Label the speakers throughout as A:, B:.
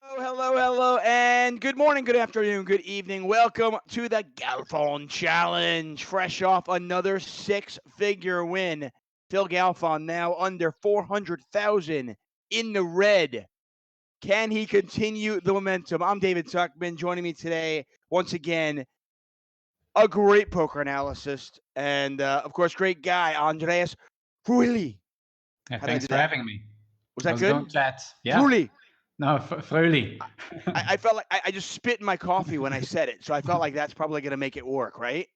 A: Hello, and good morning, good afternoon, good evening. Welcome to the Galfond Challenge. Fresh off another six-figure win. Phil Galfond now under 400,000 in the red. Can he continue the momentum? I'm David Tuckman. Joining me today, once again, a great poker analyst and, of course, great guy, Andreas Froehli.
B: Yeah,
A: How did I
B: thanks
A: do
B: for
A: that?
B: having me.
A: Was that
B: How's it
A: good?
B: going, chat? Yeah.
A: Froehli.
B: No, Froehli.
A: I felt like I just spit in my coffee when I said it, so I felt like that's probably going to make it work, right?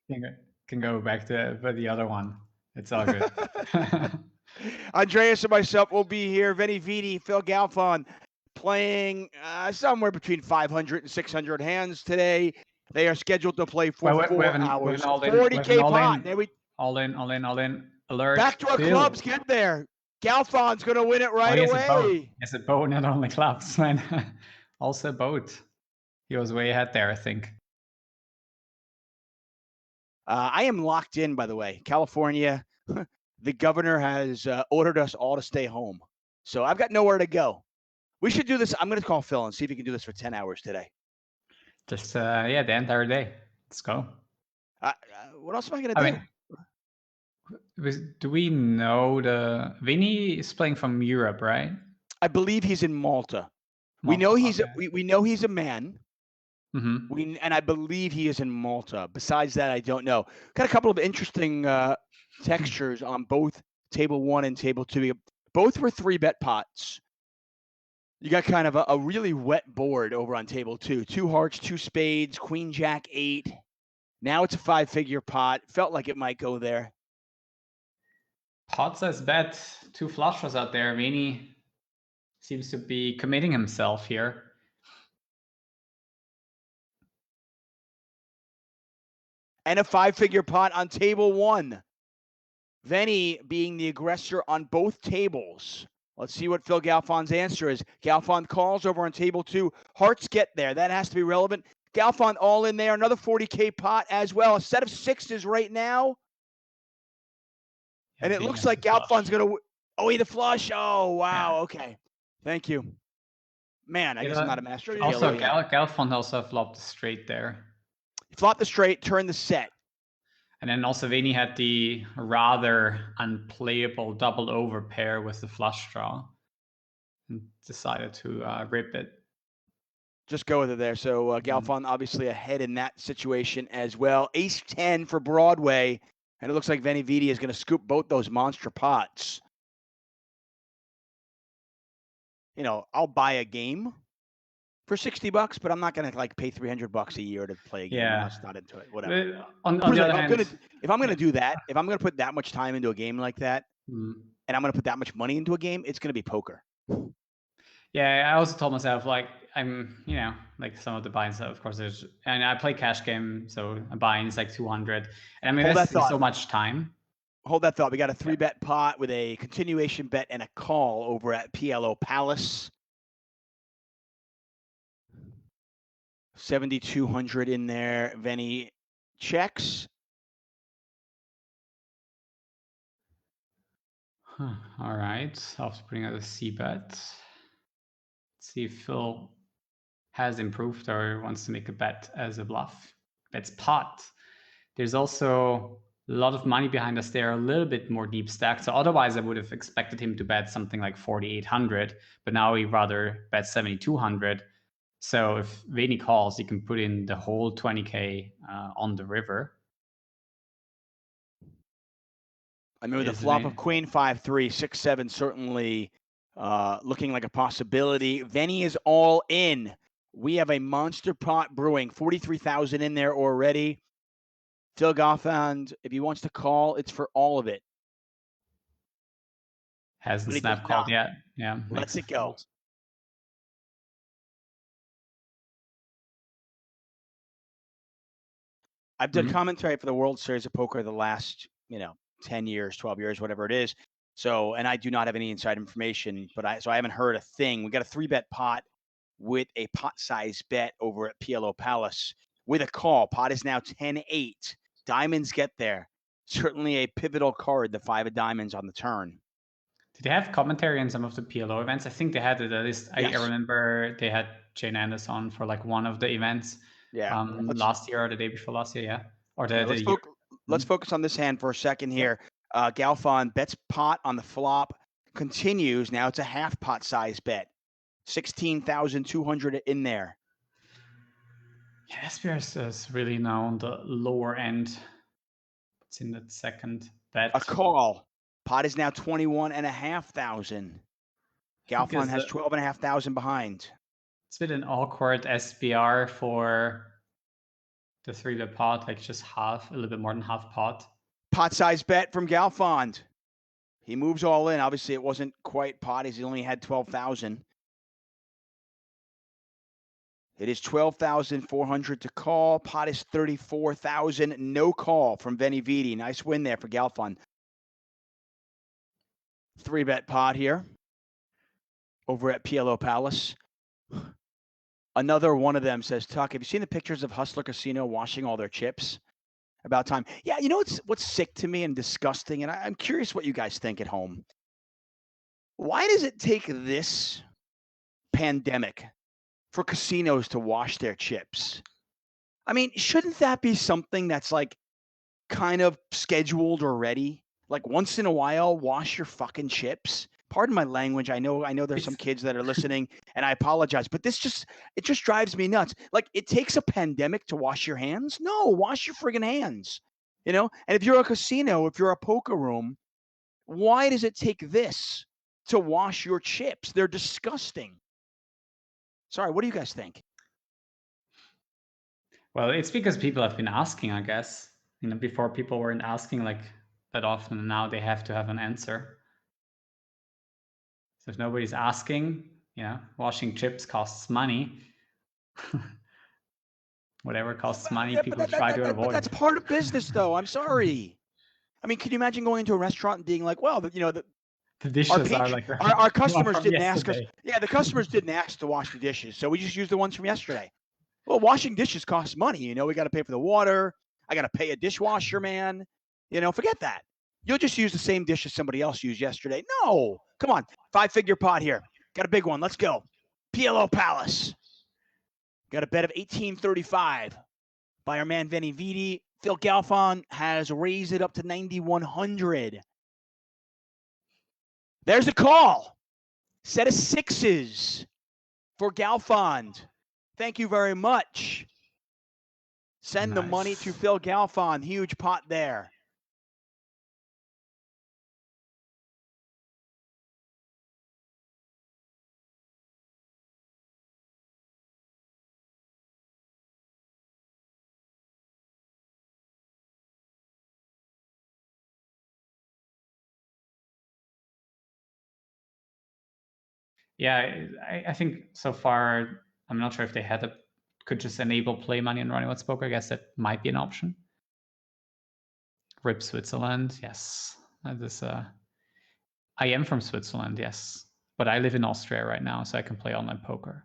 B: Can go back to the other one. It's all good.
A: Andreas and myself will be here. Venividi, Phil Galfond playing somewhere between 500 and 600 hands today. They are scheduled to play for
B: we
A: 4
B: have an
A: hours.
B: all in,
A: 40K pot. There we
B: all in. Alert.
A: back to our
B: Phil.
A: clubs. Get there. Galfond's going to win it right away.
B: He has a boat, not only clubs, man. Also a boat. He was way ahead there, I think.
A: I am locked in, by the way. California, the governor has ordered us all to stay home. So I've got nowhere to go. We should do this. I'm going to call Phil and see if he can do this for 10 hours today.
B: Just, the entire day. Let's go.
A: What else am I going to do?
B: Do we know Vinny is playing from Europe, right?
A: I believe he's in Malta. We know he's we know he's a man.
B: Mm-hmm.
A: And I believe he is in Malta. Besides that, I don't know. Got a couple of interesting textures on both table 1 and table 2. Both were 3-bet pots. You got kind of a really wet board over on table 2. 2 hearts, 2 spades, queen, jack, 8. Now it's a 5-figure pot. Felt like it might go there.
B: Pot says bet. 2 flushes out there. Vinny seems to be committing himself here.
A: And a 5-figure pot on table 1. Venny being the aggressor on both tables. Let's see what Phil Galfond's answer is. Galfond calls over on table 2. Hearts get there. That has to be relevant. Galfond all in there. Another 40K pot as well. A set of 6s right now. And it looks like Galfond's going to... Oh, he the flush. Oh, wow. Yeah. Okay. Thank you. Man, I guess I'm not a master.
B: Also, Galfond also flopped the straight there.
A: He flopped the straight, turned the set.
B: And then also Vinny had the rather unplayable double over pair with the flush draw and decided to rip it.
A: Just go with it there. So Galfond obviously ahead in that situation as well. Ace-10 for Broadway. And it looks like Venividi is going to scoop both those monster pots. You know, I'll buy a game for $60, but I'm not going to like pay $300 a year to play a game.
B: Yeah.
A: I'm just not into it. Whatever.
B: On the other hand,
A: if I'm going to do that, if I'm going to put that much time into a game like that, and I'm going to put that much money into a game, it's going to be poker.
B: Yeah, I also told myself, like, I'm, like some of the buy-ins, of course, and I play cash game, so a buy-in is like 200. And I mean, that's so much time.
A: Hold that thought. We got a 3-bet pot with a continuation bet and a call over at PLO Palace. 7,200 in there. Venny checks.
B: All right. I'll have to bring out a C-bet. Let's see if Phil has improved or wants to make a bet as a bluff. Bets pot. There's also a lot of money behind us there, a little bit more deep stacked. So otherwise I would have expected him to bet something like 4,800, but now he rather bet 7,200. So if Vinny calls, he can put in the whole 20K on the river.
A: I mean, with the flop of Queen 5-3, 6-7 certainly looking like a possibility. Venny is all in. We have a monster pot brewing, 43,000 in there already. Phil Galfond, if he wants to call, it's for all of it.
B: Hasn't snap called yet. Yeah.
A: Let's it go. I've done commentary for the World Series of Poker the last, 10 years, 12 years, whatever it is. So, and I do not have any inside information, so I haven't heard a thing. We got a 3-bet pot with a pot size bet over at PLO Palace with a call. Pot is now 10-8. Diamonds get there. Certainly a pivotal card, the 5 of diamonds on the turn.
B: Did they have commentary on some of the PLO events? I think they had it at least. Yes. I remember they had Jane Anderson for like one of the events
A: Yeah.
B: last year or the day before last year, yeah, or
A: Yeah,
B: the year.
A: let's focus on this hand for a second
B: Yep.
A: here. Galfond bets pot on the flop, continues. Now it's a half pot size bet. 16,200 in there.
B: Yeah, SPRS is really now on the lower end. It's in that second bet.
A: A call. Pot is now 21,500. Galfond has 12,500 behind.
B: It's a bit an awkward SPR for the 3-bet pot, like just half, a little bit more than half pot.
A: Pot size bet from Galfond. He moves all in. Obviously, it wasn't quite pot. He only had 12,000. It is 12,400 to call. Pot is 34,000. No call from Venividi. Nice win there for Galfond. 3-bet pot here over at PLO Palace. Another one of them says, Tuck, have you seen the pictures of Hustler Casino washing all their chips? About time. Yeah, you know what's sick to me and disgusting, and I'm curious what you guys think at home. Why does it take this pandemic for casinos to wash their chips? I mean, shouldn't that be something that's like kind of scheduled already? Like once in a while, wash your fucking chips. Pardon my language. I know there's some kids that are listening, and I apologize, but it just drives me nuts. Like it takes a pandemic to wash your hands? No, wash your friggin' hands. You know? And if you're a casino, if you're a poker room, why does it take this to wash your chips? They're disgusting. Sorry, what do you guys think?
B: Well, it's because people have been asking, I guess. Before people weren't asking like that often, and now they have to have an answer. So if nobody's asking, washing chips costs money. Whatever costs money, people try to avoid.
A: But that's part of business, though. I'm sorry. I mean, can you imagine going into a restaurant and being like, well,
B: the dishes are like
A: our customers didn't ask us.
B: yesterday.
A: Yeah, the customers didn't ask to wash the dishes, so we just used the ones from yesterday. Well, washing dishes costs money. We got to pay for the water. I got to pay a dishwasher, man. Forget that. You'll just use the same dish as somebody else used yesterday. No, come on, 5-figure pot here. Got a big one. Let's go. PLO Palace. Got a bet of 1835 by our man Venividi. Phil Galfond has raised it up to 9,100. There's a call. Set of sixes for Galfond. Thank you very much. Send the money to Phil Galfond. Huge pot there.
B: Yeah, I think so far, I'm not sure if they could just enable play money on Running What's Poker. I guess that might be an option. RIP Switzerland, yes. I am from Switzerland, yes. But I live in Austria right now, so I can play online poker.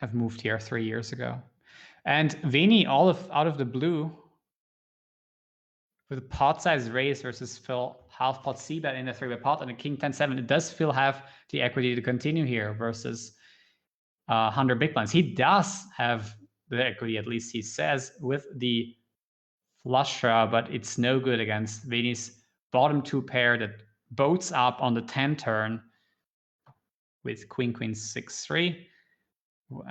B: I've moved here 3 years ago. And Veni, out of the blue, with a pot size raise versus Phil half pot c-bet in a 3-bet pot and a king 10-7, it does Phil have the equity to continue here versus 100 big blinds. He does have the equity, at least he says, with the flush draw, but it's no good against Veni's bottom 2 pair that boats up on the 10 turn with queen 6-3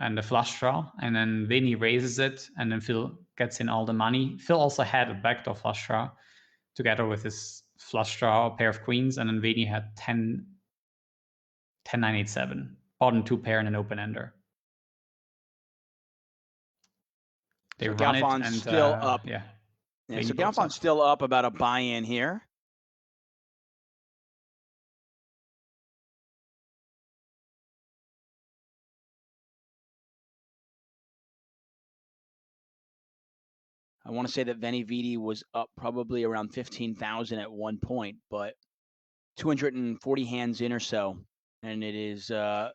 B: and the flush draw, and then Vini raises it, and then Phil gets in all the money. Phil also had a backdoor flush draw together with his flush draw, a pair of queens, and then Vini had 10-9, 8-7, bottom 2 pair and an open ender. They
A: so
B: run
A: Galfond's
B: it and
A: still up.
B: Yeah.
A: So Galfond's still up about a buy-in here. I want to say that Venividi was up probably around 15,000 at one point, but 240 hands in or so, and it is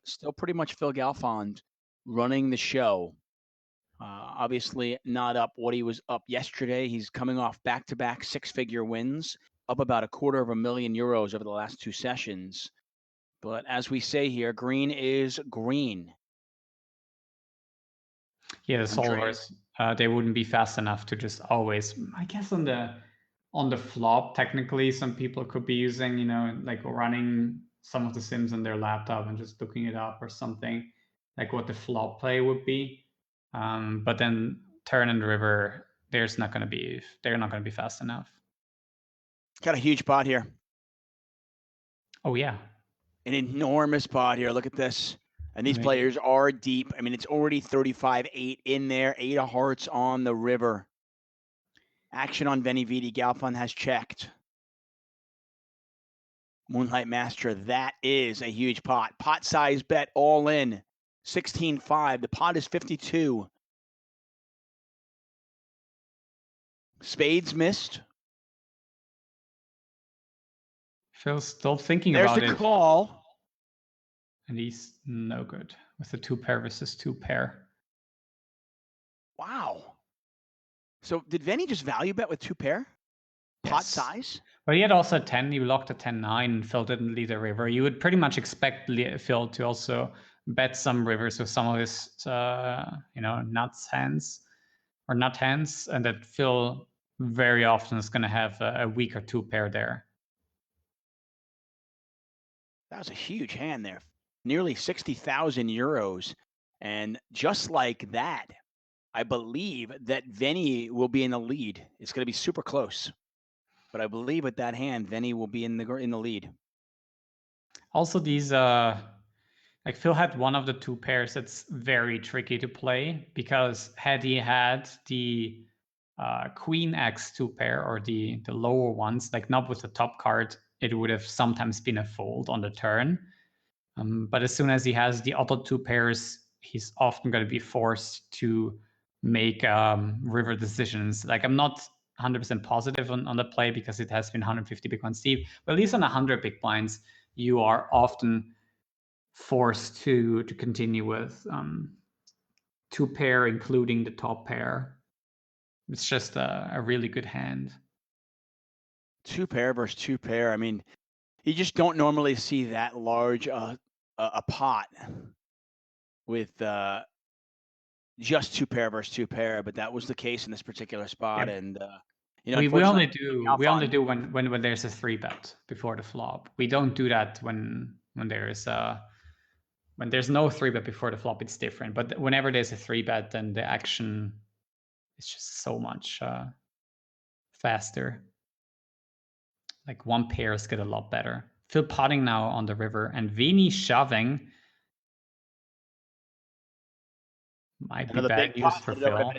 A: still pretty much Phil Galfond running the show. Obviously not up what he was up yesterday. He's coming off back-to-back 6-figure wins, up about €250,000 over the last 2 sessions. But as we say here, green is green.
B: Yeah, the solvers, they wouldn't be fast enough to just always. I guess on the flop, technically, some people could be using, like running some of the sims on their laptop and just looking it up or something, like what the flop play would be. But then turn and river, they're not going to be fast enough.
A: Got a huge pot here.
B: Oh yeah,
A: an enormous pot here. Look at this. And these players are deep. I mean, it's already 35-8 in there. 8 of hearts on the river. Action on Venividi. Galfond has checked. Moonlight Master, that is a huge pot. Pot size bet all in. 16-5. The pot is 52. Spades missed.
B: Phil's still thinking
A: There's
B: about
A: the
B: it.
A: call.
B: And he's no good with the 2 pair versus 2 pair.
A: Wow. So did Venny just value bet with 2 pair? Pot size?
B: But he had also a 10. He blocked a 10-9. Phil didn't lead the river. You would pretty much expect Phil to also bet some rivers with some of his, nuts hands or nut hands, and that Phil very often is going to have a weaker 2 pair there.
A: That was a huge hand there. Nearly 60,000 euros. And just like that, I believe that Venny will be in the lead. It's going to be super close. But I believe with that hand, Venny will be in the lead.
B: Also, these like Phil had one of the 2 pairs that's very tricky to play, because had he had the Queen X 2 pair or the lower ones, like not with the top card, it would have sometimes been a fold on the turn. But as soon as he has the other 2 pairs, he's often going to be forced to make river decisions. Like, I'm not 100% positive on the play because it has been 150 big blinds deep, but at least on 100 big blinds, you are often forced to continue with 2 pair, including the top pair. It's just a really good hand.
A: 2 pair versus 2 pair. I mean, you just don't normally see that large a pot with just 2 pair versus 2 pair, but that was the case in this particular spot. Yep. And
B: we only do when there's a 3-bet before the flop. We don't do that when there's no 3-bet before the flop. It's different. But whenever there's a 3-bet, then the action is just so much faster. Like 1 pairs get a lot better. Phil potting now on the river, and Vini shoving might be bad news for Phil.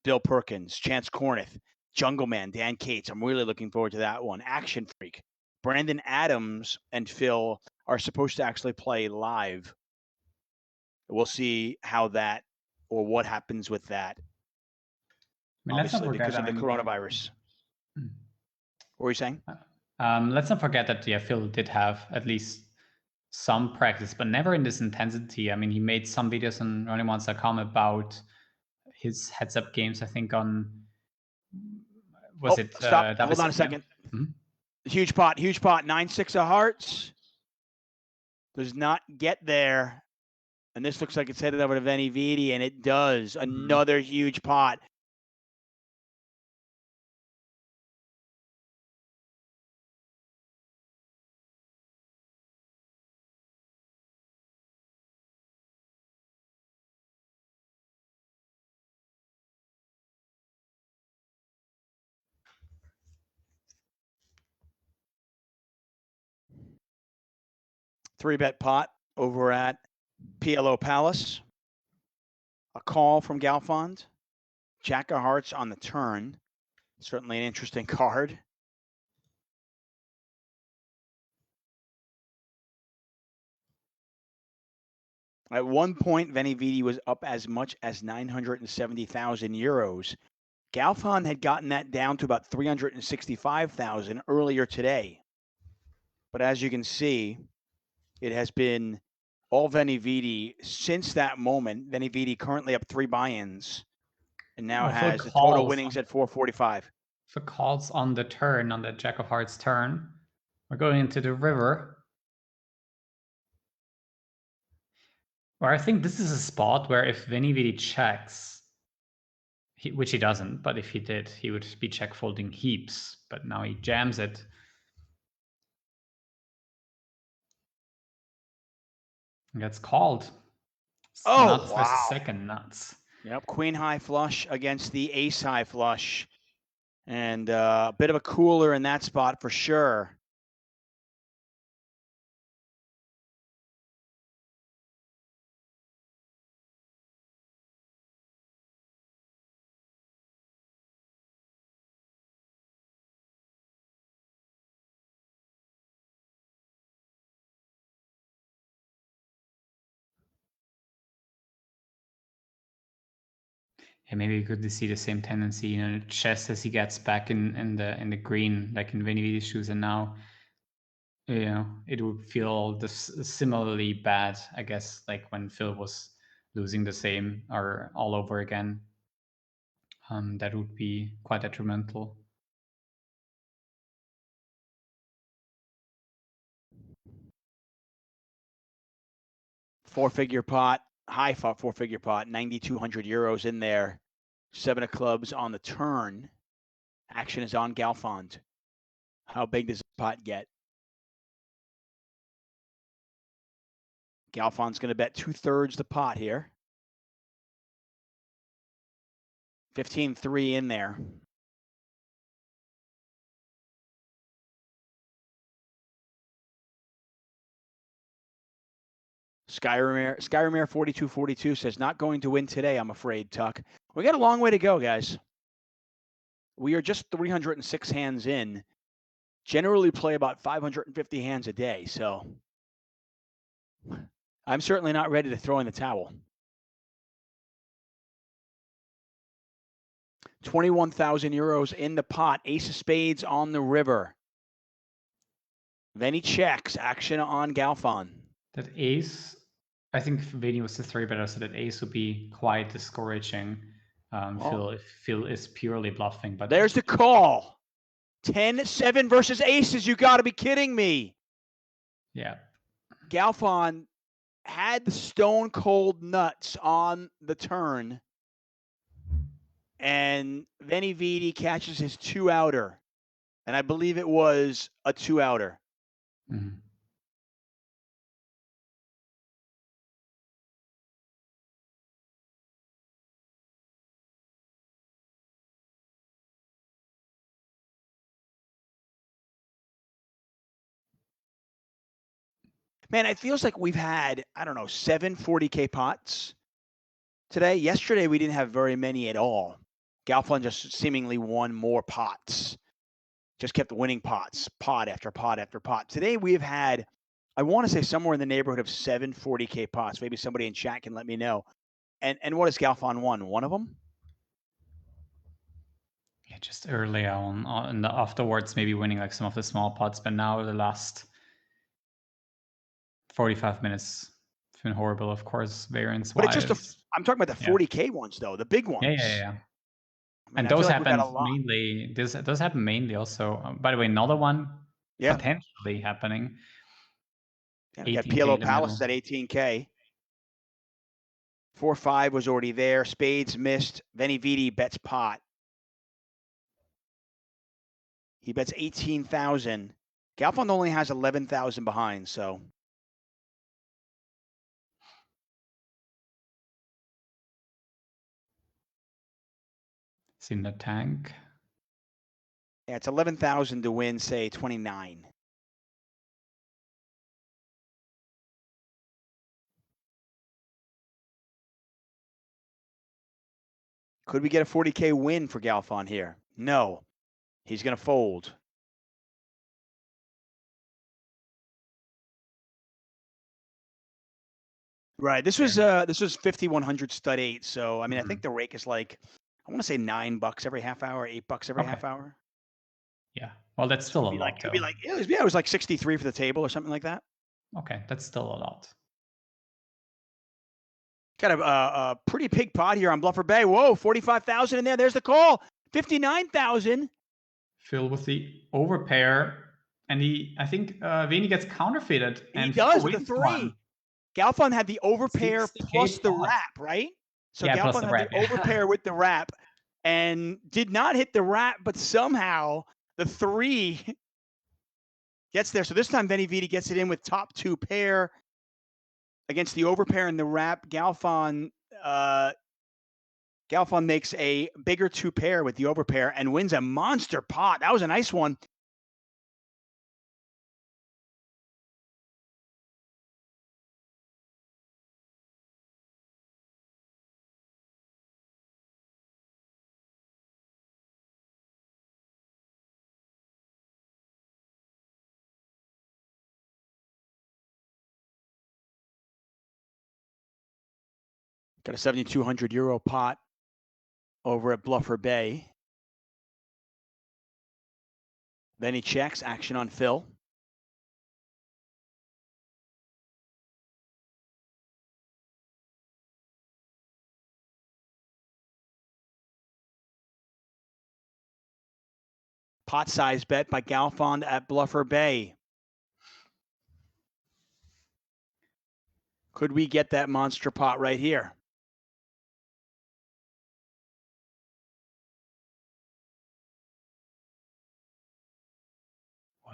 A: Bill Perkins, Chance Corneth, Jungle Man, Dan Cates. I'm really looking forward to that one. Action Freak. Brandon Adams and Phil are supposed to actually play live. We'll see how that or what happens with that. Obviously, because of the coronavirus. What were you saying?
B: Let's not forget that Phil did have at least some practice, but never in this intensity. I mean, he made some videos on runningones.com about his heads-up games. I think on
A: stop. Hold on a second. Mm-hmm. Huge pot. 9-6 of hearts. Does not get there. And this looks like it's headed over to Venividi, and it does. Another huge pot. Three-bet pot over at PLO Palace. A call from Galfond. Jack of Hearts on the turn. Certainly an interesting card. At one point, Venividi was up as much as 970,000 euros. Galfond had gotten that down to about 365,000 earlier today. But as you can see, it has been all Venividi since that moment. Venividi currently up 3 buy-ins and now has the total winnings at 445.
B: For calls on the turn, on the Jack of Hearts turn, we're going into the river. Or I think this is a spot where if Venividi checks, which he doesn't, but if he did, he would be check folding heaps. But now he jams it. And gets called. It's
A: Oh,
B: nuts
A: wow.
B: versus second nuts.
A: Yep, queen high flush against the ace high flush. And a bit of a cooler in that spot for sure.
B: And maybe we could see the same tendency, chess as he gets back in the green, like in Venividi's shoes, and now, it would feel similarly bad, I guess, like when Phil was losing the same or all over again. That would be quite detrimental.
A: Four-figure pot, high four-figure pot, 9,200 euros in there. 7 of clubs on the turn. Action is on Galfond. How big does the pot get? Galfond's going to bet 2/3 the pot here. 15-3 in there. Skyromere 4242 says, not going to win today, I'm afraid, Tuck. We got a long way to go, guys. We are just 306 hands in. Generally play about 550 hands a day, so I'm certainly not ready to throw in the towel. 21,000 euros in the pot. Ace of spades on the river. Then he checks. Action on Galfond.
B: That ace, I think Veni was the 3-better, so that ace would be quite discouraging. If Phil is purely bluffing, but
A: there's the call. 10-7 versus aces. You got to be kidding me.
B: Yeah.
A: Galfond had the stone cold nuts on the turn, and Venividi catches his 2-outer, and I believe it was a 2-outer.
B: Mm-hmm.
A: Man, it feels like we've had, I don't know, 7 40K pots today. Yesterday, we didn't have very many at all. Galfond just seemingly won more pots. Just kept winning pots, pot after pot after pot. Today, we've had, I want to say, somewhere in the neighborhood of 7 40K pots. Maybe somebody in chat can let me know. And what has Galfond won? One of them?
B: Yeah, just early on, and afterwards maybe winning like some of the small pots, but now the last 45 minutes have been horrible, of course, variance wise.
A: But it's just I'm talking about the 40K ones though, the big ones.
B: Yeah.
A: I mean,
B: and those happen mainly. Those happen mainly also. By the way, another one potentially happening.
A: Yeah, we got PLO Palace at 18K. 4-5 was already there. Spades missed. Venividi bets pot. He bets 18,000. Galfond only has 11,000 behind, so.
B: It's in the tank.
A: Yeah, it's 11,000 to win, say, 29. Could we get a 40K win for Galfond here? No. He's going to fold. Right. This was 5,100 stud 8. So I mean, I think the rake is like, I want to say $9 every half hour, $8 every half hour.
B: Yeah. Well, that's still a lot.
A: It'd be like it was like 63 for the table or something like that.
B: Okay, that's still a lot.
A: Got a pretty big pot here on Bluffer Bay. Whoa, 45,000 in there. There's the call. 59,000.
B: Phil with the overpair, and I think Vini gets counterfeited.
A: He does with the 3. Galfond had the overpair
B: 60K
A: plus the
B: pot.
A: wrap, right? So
B: Yeah, plus
A: Galfond
B: the
A: had
B: wrap,
A: the
B: yeah.
A: overpair with the wrap and did not hit the wrap, but somehow the 3 gets there. So this time Venividi gets it in with top 2 pair against the overpair and the wrap. Galfond makes a bigger 2 pair with the overpair and wins a monster pot. That was a nice one. Got a 7,200 euro pot over at Bluffer Bay. Then he checks, action on Phil. Pot size bet by Galfond at Bluffer Bay. Could we get that monster pot right here?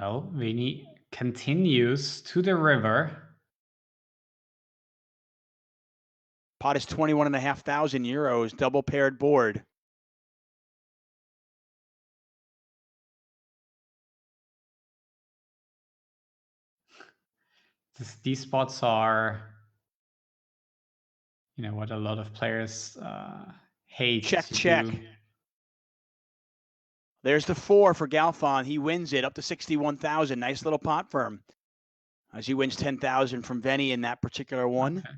B: Well, Vini continues to the river.
A: Pot is 21,500 euros, double paired board.
B: These spots are, what a lot of players hate
A: Check,
B: to
A: check.
B: do.
A: There's the 4 for Galfond. He wins it up to 61,000. Nice little pot for him. As he wins 10,000 from Venny in that particular one.
B: Okay.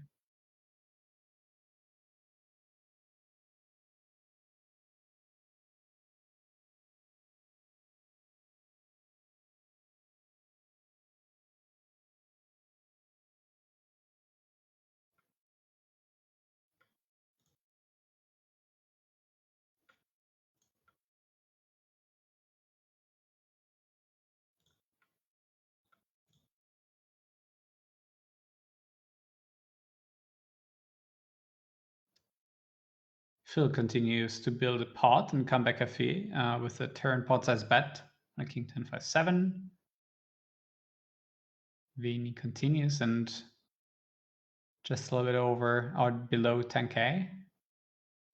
B: Phil continues to build a pot and comeback cafe with a turn pot size bet on King 10-5-7. Vini continues and just a little bit over or below 10K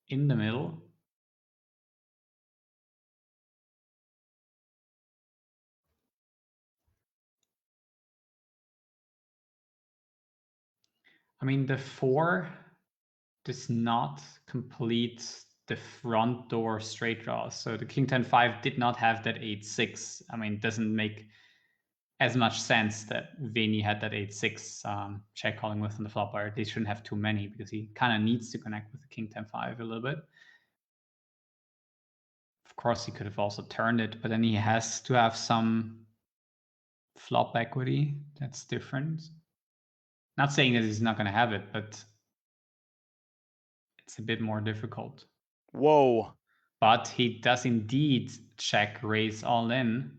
B: in the middle. I mean, the 4 does not complete the front door straight draw. So the King 10-5 did not have that 8-6. I mean, it doesn't make as much sense that Vini had that 8-6 check calling with on the flop bar. They shouldn't have too many because he kind of needs to connect with the King 10-5 a little bit. Of course, he could have also turned it, but then he has to have some flop equity. That's different. Not saying that he's not going to have it, but it's a bit more difficult.
A: Whoa.
B: But he does indeed check raise all in.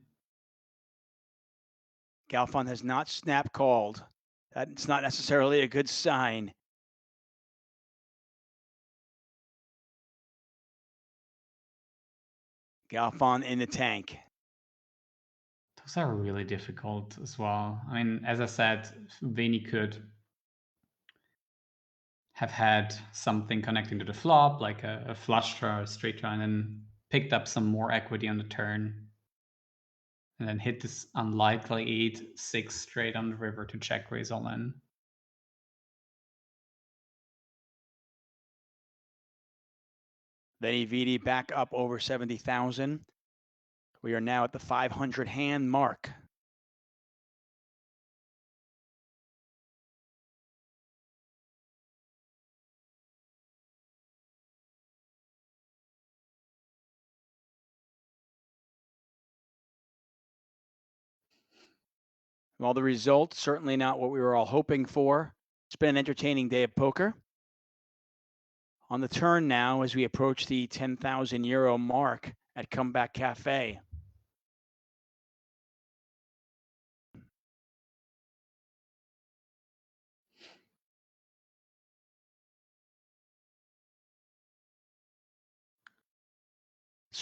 A: Galfond has not snap called. That's not necessarily a good sign. Galfond in the tank.
B: Those are really difficult as well. I mean, as I said, Vini could have had something connecting to the flop, like a flush draw or a straight draw, and then picked up some more equity on the turn. And then hit this unlikely 8-6 straight on the river to check raise all in.
A: Venividi back up over 70,000. We are now at the 500 hand mark. Well, the result, certainly not what we were all hoping for. It's been an entertaining day of poker. On the turn now as we approach the 10,000 euro mark at Comeback Cafe.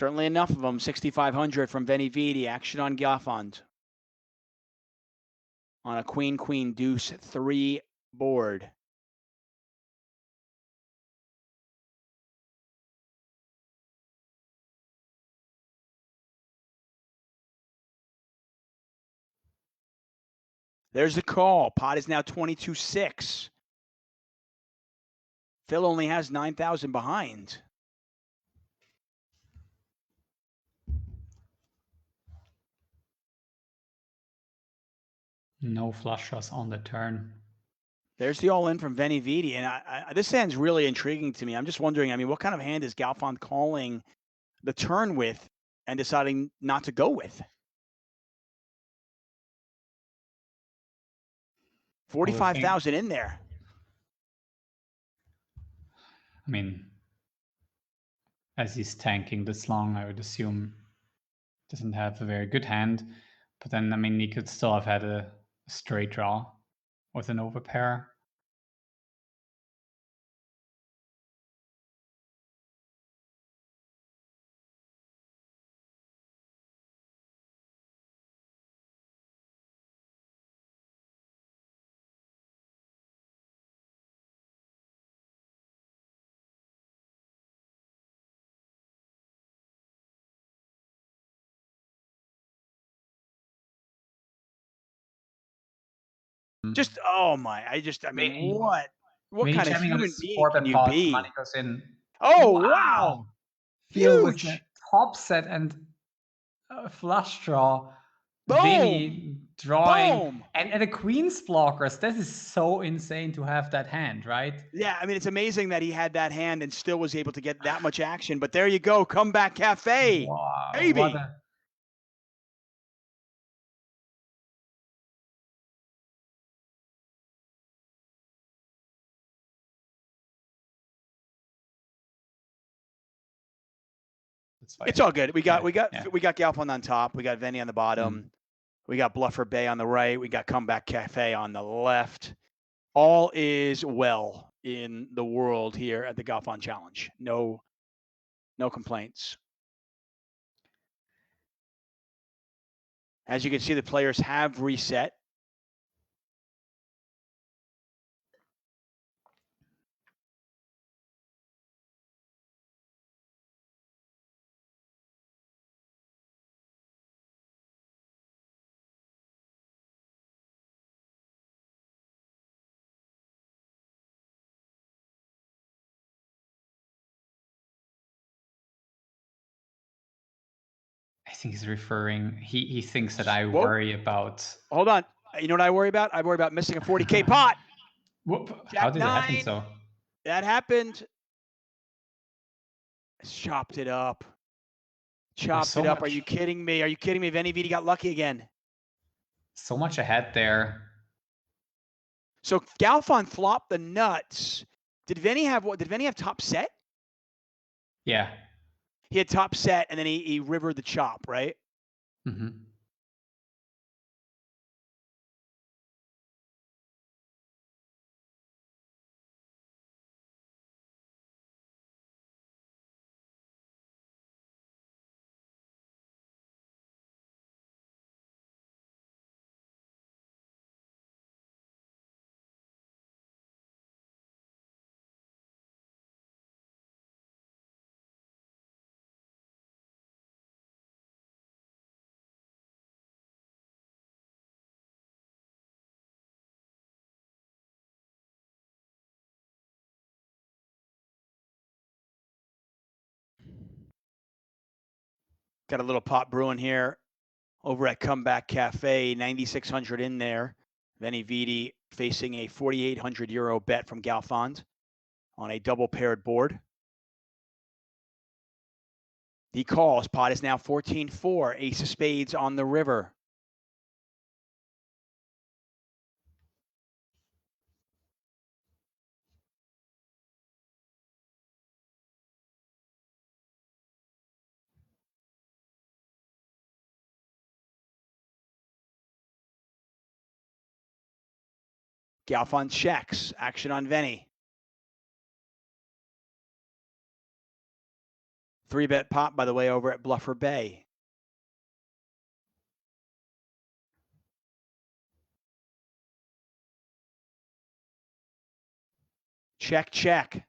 A: Certainly enough of them. 6,500 from Venividi. Action on Galfond. On a queen, queen, deuce, 3 board. There's the call. Pot is now 22-6. Phil only has 9,000 behind.
B: No flush draws on the turn.
A: There's the all-in from Venividi, and this hand's really intriguing to me. I'm just wondering, I mean, what kind of hand is Galfond calling the turn with and deciding not to go with? 45,000 in there.
B: I mean, as he's tanking this long, I would assume doesn't have a very good hand. But then, I mean, he could still have had a straight draw with an overpair.
A: Just, oh my, I mean,
B: Maybe-
A: what kind of
B: jamming on
A: human
B: his
A: being
B: 4-bet
A: can you
B: pot,
A: be?
B: money goes in.
A: Oh, wow.
B: Phil with
A: Huge.
B: a top set and a flush draw.
A: Boom.
B: Vinny drawing.
A: Boom.
B: And a queen's blockers. This is so insane to have that hand, right?
A: Yeah, I mean, it's amazing that he had that hand and still was able to get that much action. But there you go, Comeback Cafe.
B: Wow,
A: Baby. It's all good. We got Galfond on top. We got Venny on the bottom. We got Bluffer Bay on the right. We got Comeback Cafe on the left. All is well in the world here at the Galfond Challenge. No complaints. As you can see, the players have reset.
B: I think he's referring. He thinks that I worry about.
A: Hold on. You know what I worry about? I worry about missing a 40K pot.
B: Whoop. How did it happen so?
A: That happened. Chopped it up. Chopped it up. Are you kidding me? Are you kidding me? Venividi got lucky again.
B: So much ahead there.
A: So Galfond flopped the nuts. Did Venny have top set?
B: Yeah.
A: He had top set, and then he rivered the chop, right?
B: Mm-hmm.
A: Got a little pot brewing here over at Comeback Cafe, 9,600 in there. Venividi facing a 4,800 euro bet from Galfond on a double paired board. The calls. Pot is now 14-4. Ace of spades on the river. Galfond checks. Action on Venny. 3-bet pot, by the way, over at Bluffer Bay. Check, check.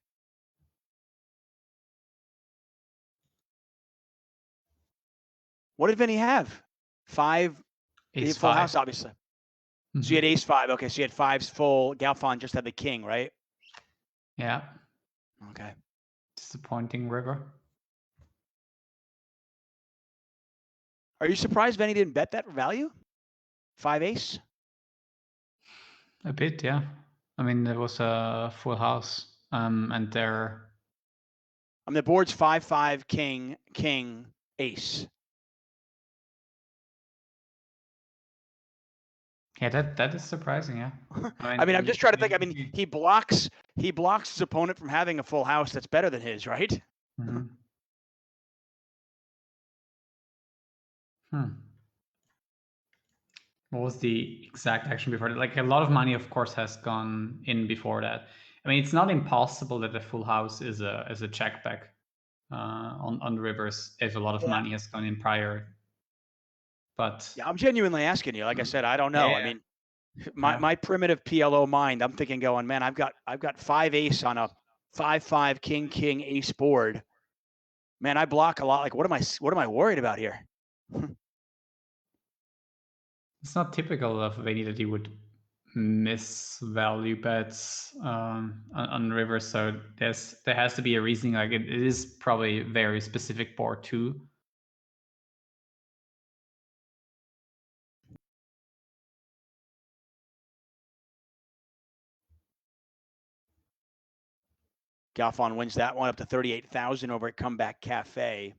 A: What did Vinny have? 5.
B: Ace
A: Full
B: 5.
A: house, obviously. So you had ace 5. Okay, so you had 5s full. Galfond just had the king, right?
B: Yeah.
A: Okay.
B: Disappointing river.
A: Are you surprised Vinny didn't bet that value? 5 ace?
B: A bit, yeah. I mean, there was a full house, and there.
A: I mean, the board's 5-5 king, king, ace.
B: Yeah, that is surprising, yeah.
A: I mean, I'm just trying to think. I mean, he blocks his opponent from having a full house that's better than his, right?
B: Mm-hmm. What was the exact action before that? Like, a lot of money, of course, has gone in before that. I mean, it's not impossible that a full house is a check back on the rivers if a lot of money has gone in prior. But
A: yeah, I'm genuinely asking you. Like I said, I don't know.
B: Yeah.
A: I mean, my primitive PLO mind, I'm thinking, going, man, I've got 5 ace on a 5-5 king, king, ace board. Man, I block a lot. Like, what am I worried about here?
B: It's not typical of Venividi that he would miss value bets on rivers, so there has to be a reasoning. Like, it is probably a very specific board too.
A: Galfond wins that one up to 38,000 over at Comeback Cafe.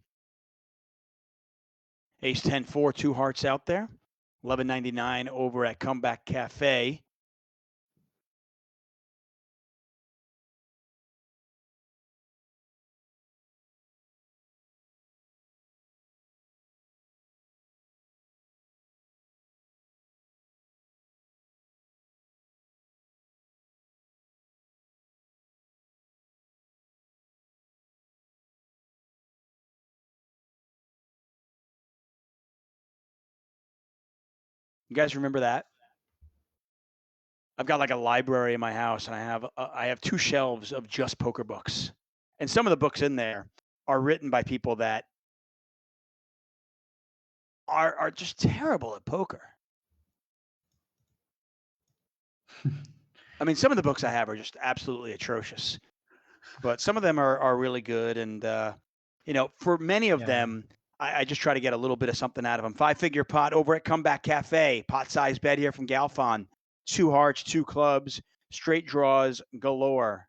A: Ace 10-4, 2 hearts out there. 11.99 over at Comeback Cafe. You guys remember that? I've got like a library in my house, and I have 2 shelves of just poker books. And some of the books in there are written by people that are just terrible at poker. I mean, some of the books I have are just absolutely atrocious, but some of them are really good. And for many of them, I just try to get a little bit of something out of them. 5-figure pot over at Comeback Cafe. Pot size bet here from Galfond. 2 hearts, 2 clubs, straight draws galore.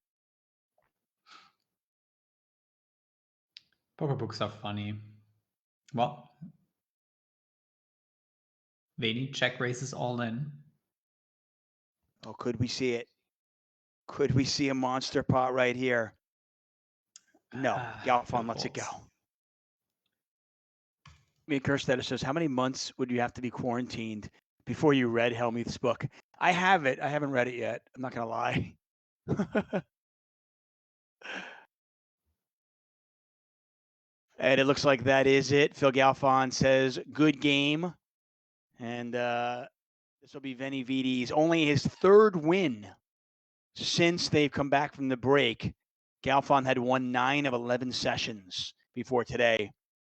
B: Poker books are funny. Well, Veni check raises all in.
A: Oh, could we see it? Could we see a monster pot right here? No, Galfond lets it go. Me Kerstetter says, how many months would you have to be quarantined before you read Helmuth's book? I have it. I haven't read it yet. I'm not going to lie. And it looks like that is it. Phil Galfond says, good game. And this will be Venividi's only his 3rd win since they've come back from the break. Galfond had won 9 of 11 sessions before today.